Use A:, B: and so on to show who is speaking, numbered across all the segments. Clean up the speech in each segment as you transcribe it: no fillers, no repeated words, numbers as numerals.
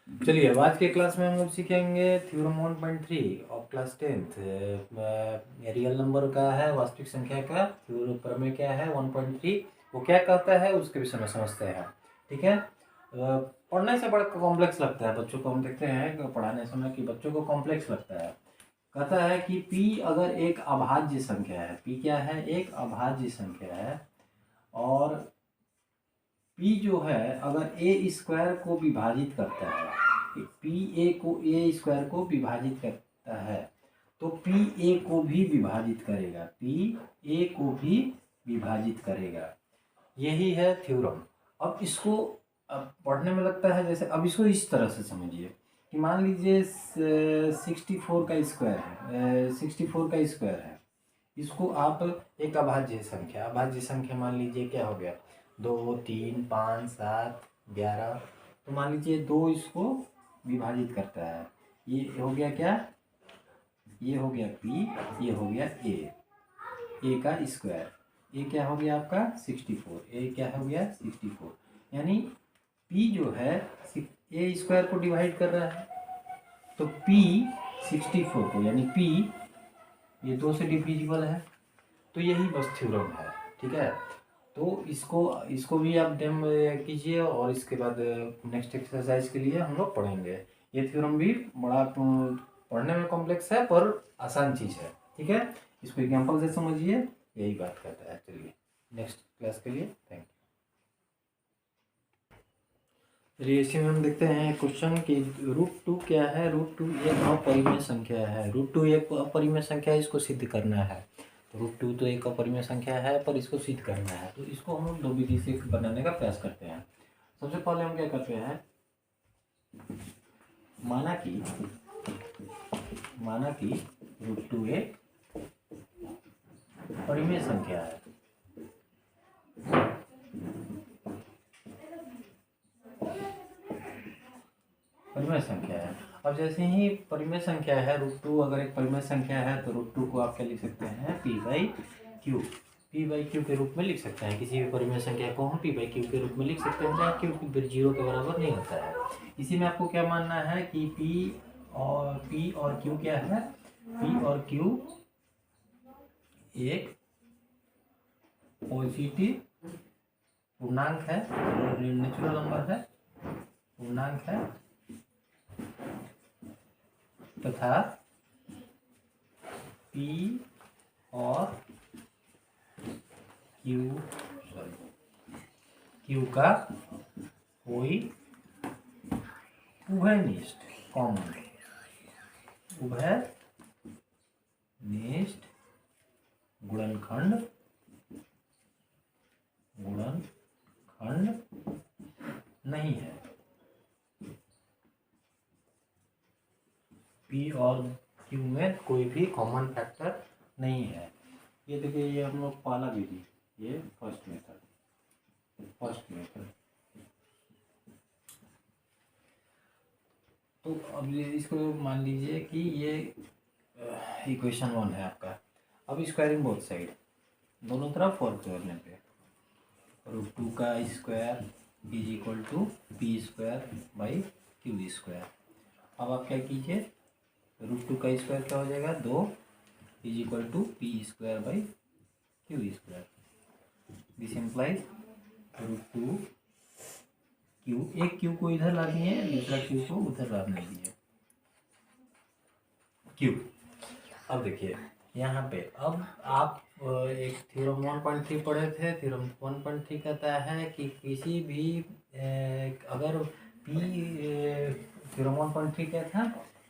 A: चलिए अब आज के क्लास में हम लोग सीखेंगे theorem 1.3 of class 10th। Real number का है, वास्तविक संख्या का थ्योरम प्रमेय क्या है 1.3, वो क्या कहता है उसके विषय में समझते हैं। ठीक है। पढ़ने से बड़ा कॉम्प्लेक्स लगता है बच्चों को, हम देखते हैं कि पढ़ाने समय कि बच्चों को कॉम्प्लेक्स लगता है। कहता है कि P अगर एक अभाज्य संख्या है, P क्या है, एक अभाज्य संख्या है, और P जो है अगर ए स्क्वायर को विभाजित करता है, पी ए को ए स्क्वायर को विभाजित करता है, तो पी ए को भी विभाजित करेगा, पी ए को भी विभाजित करेगा। यही है थ्योरम। अब इसको अब पढ़ने में लगता है जैसे, अब इसको इस तरह से समझिए कि मान लीजिए 64 का स्क्वायर है, 64 का स्क्वायर है। इसको आप एक अभाज्य संख्या मान लीजिए, क्या हो गया, 2 3 5 7 11, तो मान लीजिए 2 इसको विभाजित करता है। ये हो गया क्या, ये हो गया P, ये हो गया ए का स्क्वायर। ये क्या हो गया आपका 64, ए क्या हो गया 64, यानी P जो है ए स्क्वायर को डिवाइड कर रहा है, तो P 64 को, यानी P ये 2 से डिविजिबल है, तो यही बस थ्योरम है। ठीक है। तो इसको इसको भी आप डेम कीजिए, और इसके बाद नेक्स्ट एक्सरसाइज के लिए हम लोग पढ़ेंगे। ये थ्योरम भी बड़ा पढ़ने में कॉम्प्लेक्स है पर आसान चीज़ है। ठीक है। इसको एग्जाम्पल से समझिए, यही बात करता है। चलिए नेक्स्ट क्लास के लिए थैंक यू। चलिए इसी में हम देखते हैं क्वेश्चन कि √2 क्या है। √2 एक अपरिमेय संख्या है। √2 एक अपरिमेय संख्या है, इसको सिद्ध करना है। तो √2 तो एक अपरिमेय संख्या है पर इसको सिद्ध करना है, तो इसको हम लोग दो विधि से बनाने का प्रयास करते हैं। सबसे पहले हम क्या करते हैं, माना कि √2 एक परिमेय संख्या है। परिमेय संख्या है। अब जैसे ही परिमेय संख्या है, √2 अगर एक परिमेय संख्या है, तो √2 को आप क्या लिख सकते हैं, p/q, p/q के रूप में लिख सकते हैं। किसी भी परिमेय संख्या को हम p/q के रूप में लिख सकते हैं, जहाँ q फिर 0 के बराबर नहीं होता है। इसी में आपको क्या मानना है कि p और q क्या है, p और q एक पॉजिटिव पूर्णांक है, नेचुरल नंबर है, पूर्णांक है, तथा P और Q का कोई उभयनिष्ठ गुणनखंड नहीं है। P और Q में कोई भी कॉमन फैक्टर नहीं है। ये देखिए, ये हम लोग पहला विधि, ये फर्स्ट मेथड। तो अब ये इसको मान लीजिए कि ये इक्वेशन 1 है आपका। अब स्क्वायरिंग बोथ साइड, दोनों तरफ वर्क करने पे, √2 का square is equal to p²/q²। अब आप क्या कीजिए, √2 का स्क्वायर क्या हो जाएगा, 2 is equal to p²/q²। This implies √2 q, एक q को इधर ला दिए, दूसरा q को उधर ला दिए, q। अब देखिए यहाँ पे, अब आप एक थ्योरम 1.3 पढ़े थे। थ्योरम 1.3 कहता है कि किसी भी अगर p, थ्योरम 1.3 क्या था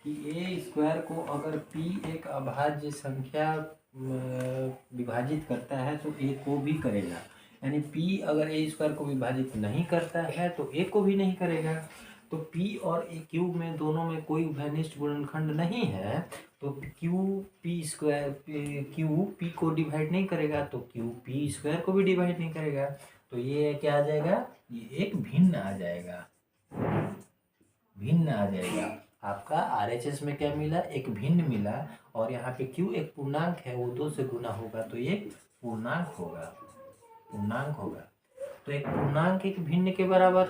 A: कि ए स्क्वायर को अगर p एक अभाज्य संख्या विभाजित करता है तो a को भी करेगा, यानी p अगर ए स्क्वायर को विभाजित नहीं करता है तो a को भी नहीं करेगा। तो p और q में दोनों में कोई उभयनिष्ठ गुणनखंड नहीं है, तो क्यू पी को डिवाइड नहीं करेगा, तो क्यू पी स्क्वायर को भी डिवाइड नहीं करेगा। तो ये क्या आ जाएगा, ये एक भिन्न आ जाएगा, आपका RHS में क्या मिला, एक भिन्न मिला, और यहाँ पे क्यू एक पूर्णांक है, वो 2 से गुना होगा तो ये पूर्णांक होगा। तो एक पूर्णांक एक भिन्न के बराबर,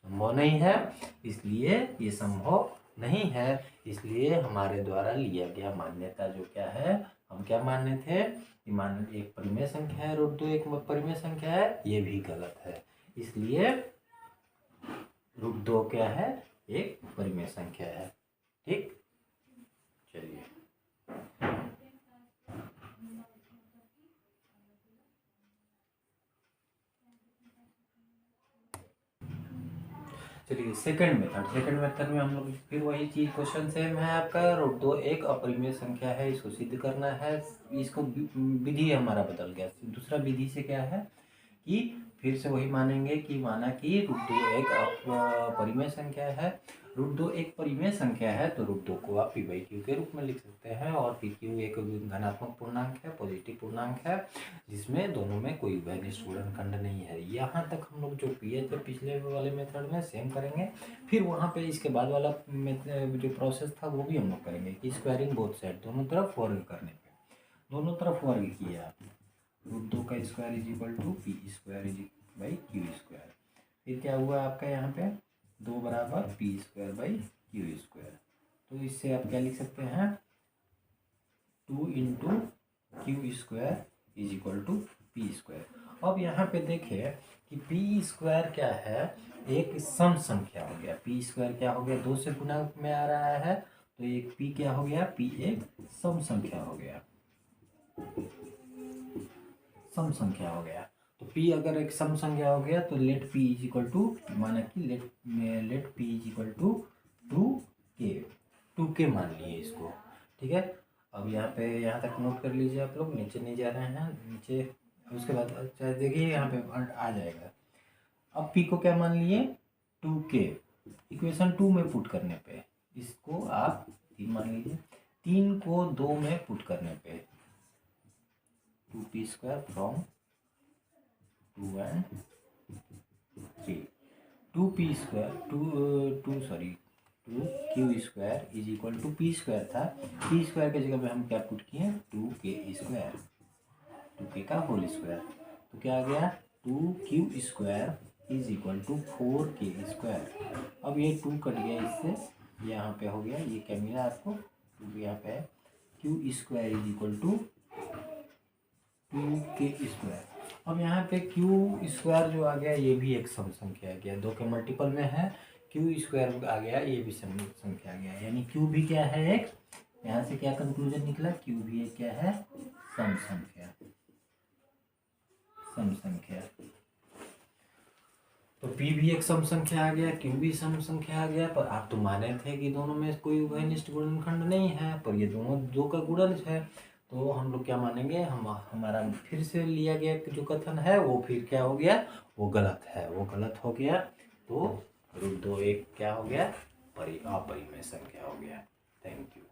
A: संभव नहीं है, इसलिए ये संभव नहीं है। इसलिए हमारे द्वारा लिया गया मान्यता जो क्या है, हम क्या माने थे कि मान एक परिमेय संख्या है √2 एक परिमेय संख्या है, ये भी गलत है। इसलिए √2 क्या है, एक परिमेय संख्या है। ठीक, चलिए सेकंड मेथड में हम लोग फिर वही चीज, क्वेश्चन सेम है आपका। √2 एक अपरिमेय संख्या है, इसको सिद्ध करना है। इसको विधि हमारा बदल गया, दूसरा विधि से क्या है कि फिर से वही मानेंगे कि माना कि √2 एक अपरिमेय संख्या है। √2 एक परिमेय संख्या है तो √2 को आप p/q के रूप में लिख सकते हैं, और pq एक धनात्मक पूर्णांक है, पॉजिटिव पूर्णांक है, जिसमें दोनों में कोई उभयनिष्ठ गुणनखंड नहीं है। यहाँ तक हम लोग जो किए थे पिछले वाले मेथड में सेम करेंगे। फिर वहाँ पे इसके बाद वाला जो प्रोसेस था वो भी हम लोग करेंगे कि स्क्वायरिंग बोथ साइड, दोनों तरफ वर्ग करने पे, दोनों तरफ वर्ग किया आपने। √2 का square is equal to p²/q²। फिर क्या हुआ आपका यहाँ पे 2 बराबर p²/q²। तो इससे आप क्या लिख सकते हैं, 2 × q² is equal to p²। अब यहाँ पे देखिए कि p² क्या है, एक सम संख्या हो गया। p² क्या हो गया, 2 से गुणा में आ रहा है, तो एक p क्या हो गया, p एक सम संख्या हो गया, सम संख्या हो गया। तो p अगर एक सम संख्या हो गया तो let p is equal to, माना कि let p is equal to 2k मान लिए इसको। ठीक है, अब यहाँ पे यहाँ तक नोट कर लीजिए आप लोग, नीचे नहीं जा रहे हैं नीचे। उसके बाद चाहे देखिए यहाँ पे आ जाएगा। अब p को क्या मान लिए, 2k, इक्वेशन 2 में पुट करने पे इसको आप 3 मान लीजिए। 3 को 2 में पुट करने पे 2p² from 2 and 3, 2q² is equal to p² था, p² के जगह पे हम क्या पुट किए, 2k², 2k का होल स्क्वायर। तो क्या आ गया, 2q² is equal to 4k²। अब ये 2 कट गया इससे, यहाँ पे हो गया, ये क्या मिला आपको, यहाँ पे है q² is equal to 2k²। अब यहाँ पे q² जो आ गया ये भी एक सम संख्या आ गया, 2 के मल्टीपल में है, q² आ गया, ये भी सम संख्या आ गया, यानी q भी क्या है एक, यहाँ से क्या कंक्लूजन निकला, q भी एक क्या है, सम संख्या, सम संख्या। तो p भी एक सम संख्या आ गया, q भी सम संख्या आ गया। पर आप तो माने थे कि दोनों में कोई उभयनिष्ठ गुणनखंड नहीं है, पर ये दोनों 2 का गुणज है। तो हम लोग क्या मानेंगे, हमारा फिर से लिया गया जो कथन है वो फिर क्या हो गया, वो गलत है, वो गलत हो गया। तो √2 एक क्या हो गया, अपरिमेय संख्या हो गया। Thank you.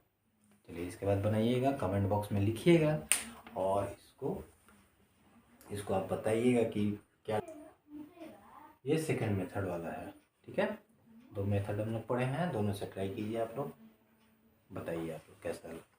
A: चलिए इसके बाद बनाइएगा, कमेंट बॉक्स में लिखिएगा, और इसको आप बताइएगा कि क्या, ये सेकंड मेथड वाला है। ठीक है, 2 मेथड हम लोग पढ़े हैं, दोनों से ट्राई कीजिए आप लोग, बताइए आप लोग कैसा लगा।